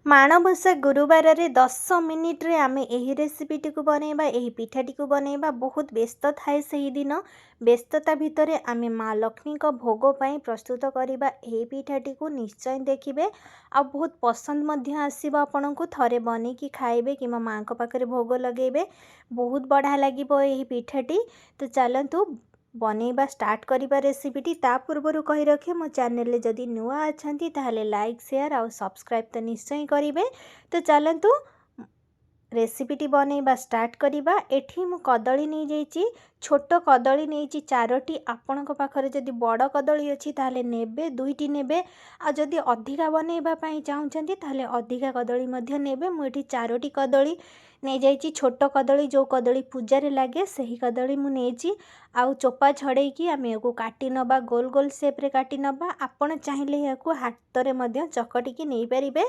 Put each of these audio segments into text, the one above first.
माणबसा गुरुवार रे 10 मिनिट रे आमे एही रेसिपीटी को बनैबा एही पिठाटी को बनैबा बहुत व्यस्त थाए सही दिन व्यस्तता भितरे आमे माँ लक्ष्मी को भोग पई प्रस्तुत करिबा एही पिठाटी को निश्चय देखिबे आ बहुत पसंद मध्य आसीबो आपनकु थरे बनै कि खाइबे कि माँ को पाखरे भोग लगेबे बहुत बढ़िया लागिबो एही पिठाटी। तो चलंतु बनैबा स्टार्ट करिबा रेसिपीटी ता पूर्वरु कहि रखे मो चैनल जदि नुआ अछंती ताहले लाइक शेयर और सब्सक्राइब तो निश्चय करिवे। तो चलंतु रेसिपीटी बनैबा स्टार्ट करिबा। एठी मु कदली नहीं जाइची छोट कदली नहीं चारोटी आपण पाखरे जदि बड़ कदली अछि ताहले नेबे दुईटी नेबे आ जदि अधिका बनैबा पई चाहुचंती ताहले अधिका कदली मध्य नेबे। मु एठी चारोटी कदली नहीं जाइची छोट कदली जो कदली पूजा रे लागे सही कदली मु नेची आउ चोपा छड़े कि आमे को काटी नबा गोल गोल शेप रे काटी नबा आपण चाहिले याकू हाथ रे मध्य चकटी कि नहीं परिबे।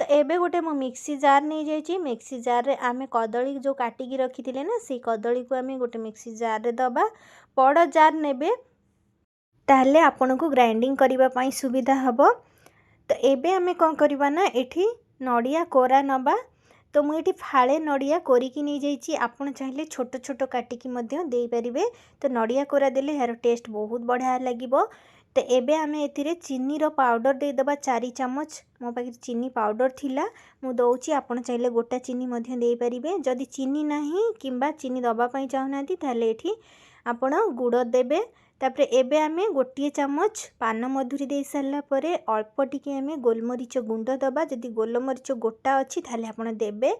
तो एबे गोटे मो मिक्सी जार नहीं जाइची मिक्सी जार रे आमे कदली जो काटी की रखिथिले ना से कदली को आमे गोटे मिक्सी जार रे दबा बड़ जार नेबे ताहले आपन को ग्राइंडिंग करिबा पई सुविधा हबो। तो एबे आमे कोन करबा ना एठी नडिया कोरा नबा। तो मु एठी फाळे नडिया कोरिकी नहीं जाइची आपण चाहिले छोट छोट काटिकी मध्य देई परिबे। तो नडिया कोरा देले यार टेस्ट बहुत बढ़िया लागिबो। तो एबे आमे एथिरे चीनी रो पाउडर दे दबा 4 चम्मच मो पाखे चीनी पाउडर थिला मु दउची आपण चाहिले गोटा चीनी मध्य देई परिबे। जदि चीनी नाही किंबा चीनी दबा पई चाहनाती ताले एठी आपण गुड़ देबे। तापरे एबे आमे गोटे चम्मच पान मधुरी दे सारला परे अल्प टिके आमे गोलमरीच गुंड दबा जदि गोलमरीच गोटा अच्छी ताले आपण देबे।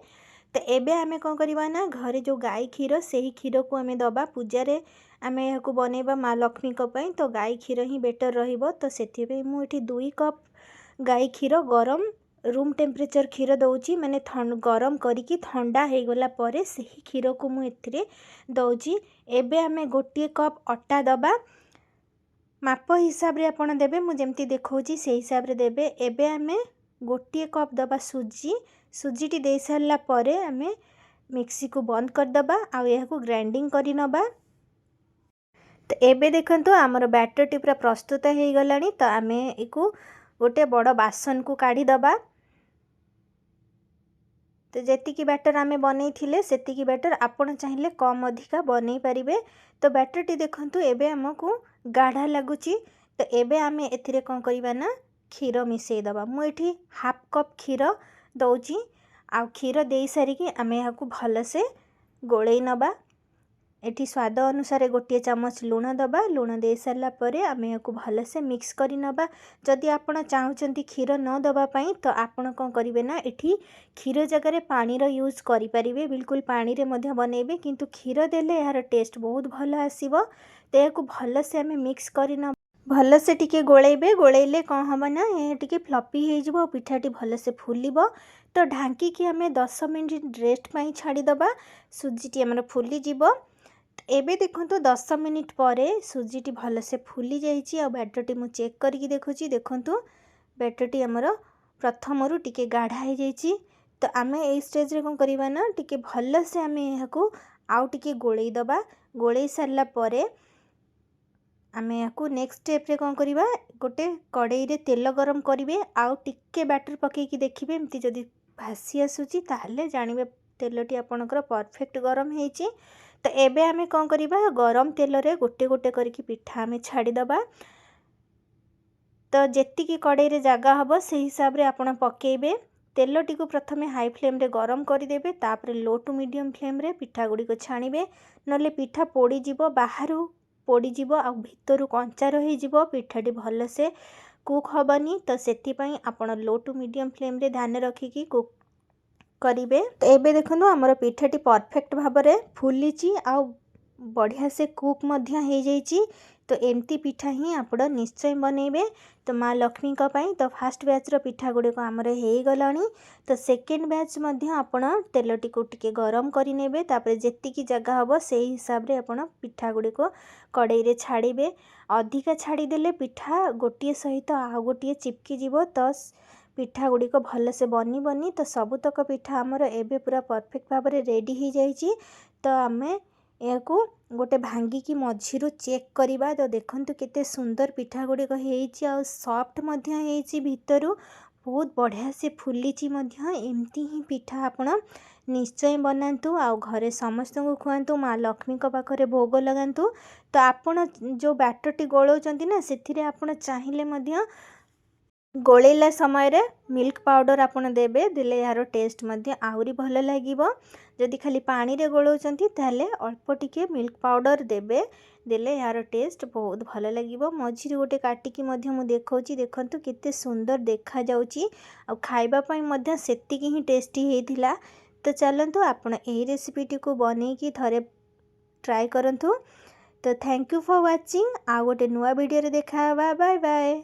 तो एबे आमे कोन करबा ना घरे जो गाय क्षीर सही क्षीर को आमे दबा पूजा रे आमे याकू बनैबा माँ लक्ष्मी को पई तो गाय क्षीर ही बेटर रहिबो। तो सेथि पे मु एठी 2 कप गाय क्षीर गरम रूम टेम्परेचर क्षीर दउची माने गरम करिकी ठंडा हे गला परे सही क्षीर को मु एथिरे दउची। एबे आमे गोटे कप आटा दबा माप हिसाब रे आपण देबे मु जेमती देखौची से हिसाब रे देबे। एबे आमे गोटे कप दबा सुजीटी दे सारला परे आमे मिक्सी को बंद कर दबा आ यहा को ग्राइंडिंग करि नबा। तो एबे देखंतु हमर बैटर टी पूरा प्रस्तुत हे गलानी। तो आमे इको गोटे बड़ बासन को काढ़ी दबा। तो जेतिकी बैटर आमे बनै थिले सेतिकी बैटर आपण चाहिले कम अधिका बनै परिबे। तो बैटर टी देखंतु एबे हमकु गाढ़ा लागुची। तो एबे आमे एथिरे कोन करिबा ना क्षीर मिसई दबा। मु एठी हाफ कप क्षीर दउची आ क्षीर देई सारी कि आमे याकू भल से गोळेई नबा। एठी स्वाद अनुसार गोटे चम्मच लूण दबा लूण दे सारला परे आमे याकू भल से मिक्स करि नबा। जदि आपण चाहुचंती क्षीर न दबा पई तो आपण कोन करिवे ना एठी क्षीर जगह रे पानी रो यूज करि परिबे बिल्कुल पानी रे मध्य बनेबे किंतु क्षीर देले यार टेस्ट बहुत भल आसीबो। तो याकू भल से आमे मिक्स करि न भल से टिके गोळेबे गोळेले कोन हबो ना ए टिके फ्लफी हे जिवो पिठाटी भल से फुलिबो। तो ढांकी कि आमे 10 मिनिट रेस्ट पई छाड़ी दबा सुजीटी हमर फुली जिवो। एबे देखंतु 10 मिनिट परे सुजीटी भल से फुली जाइची आ बैटरटी मु चेक करके देखुची देखंतु बैटरटी हमर प्रथम रु टिके गाढ़ा हे जाइची। तो आमे ए स्टेज रे कोन करिबा ना टिके भल से आमे याकू आउ टिके गोळेई दबा गोळेई सारला परे आमे याकू नेक्स्ट स्टेप रे कोन करिबा गोटे कड़ाई रे तेल गरम करिवे आउ टिके बैटर पके कि देखिबे एमती जदी भासी आसुची ताहले जानिबे तेलटी आपनकर परफेक्ट गरम हेची। तो एबे आमे कोन करिबा गरम तेल रे गोटे गोटे करके पिठा आमे छाड़ी दबा। तो जेतिकी कड़ाई रे जागा हबो से हिसाब रे आपण पकेइबे। तेलटी को प्रथमे हाई फ्लेम रे गरम करिदेबे तापरे लो टू मीडियम फ्लेम रे पिठा गुडी को छाणीबे नले पिठा पोड़ी जिवो बाहरु पोड़ी जिवो आ भितरु कंचा रही जिवो पिठाटी भल से कुक हबनी। तो सेति पई आपण लो टू मीडियम फ्लेम रे ध्यान रखिकी कुक करिवे। तो एबे देखंतु हमर पिठाटी परफेक्ट भाबरे फुलीची आ बढ़िया से कुक मध्य हे जाइची। तो एमती पिठा ही आपण निश्चय बनेबे। तो माँ लक्ष्मी का पई तो फर्स्ट बैच रो पिठा गुडी को हमर हे गलानी। तो सेकंड बैच मध्य आपण तेलटी को टिके गरम करि नेबे तापरे जेतिकी जगह हबो सेही हिसाब रे आपण पिठा गुडी को कड़ाई रे छाड़ीबे। अधिका छाड़ी देले पिठा गोटिए सहित आ गोटिए चिपकी जिवो तो पिठा गुडी को भल से बनी बनी। तो सबुतक पिठा हमर एबे पूरा परफेक्ट भाव रे रेडी ही जाइची। तो आमे याकू गोटे भांगी की मझिरु चेक करिबा। तो देखंतु केते सुंदर पिठा गुडी को हेइची आ सॉफ्ट मध्य हेइची भितरु बहुत बढ़िया से फुलीची मध्य। एमती ही पिठा आपण निश्चय बनातु आउ घरे समस्त को खुआतु माँ लक्ष्मी पाखरे भोग लगातु। तो आपण जो बैटरटी गोलाउछंती ना सेथिरे आपण चाहिए मध्य गोलेला समय रे मिल्क पाउडर आपण देबे देले यार टेस्ट मध्य आहुरी भल लागिबो। जदि खाली पानी रे गोलाउछंती ताले अल्प टिके मिल्क पाउडर देबे देले यार टेस्ट बहुत भल लागिबो। मझिरे गोटे काटिकी मध्य मु देखौची देखंतु केते सुंदर देखा जाउची आ खाइबा पई मध्य सेतिकी ही टेस्टी हेतिला। तो चलंतु आपण एही रेसिपीटी को बनेकी थरे ट्राई करंतु। तो थैंक यू फॉर वाचिंग। आ गोटे नुआ वीडियो रे देखा। Bye bye.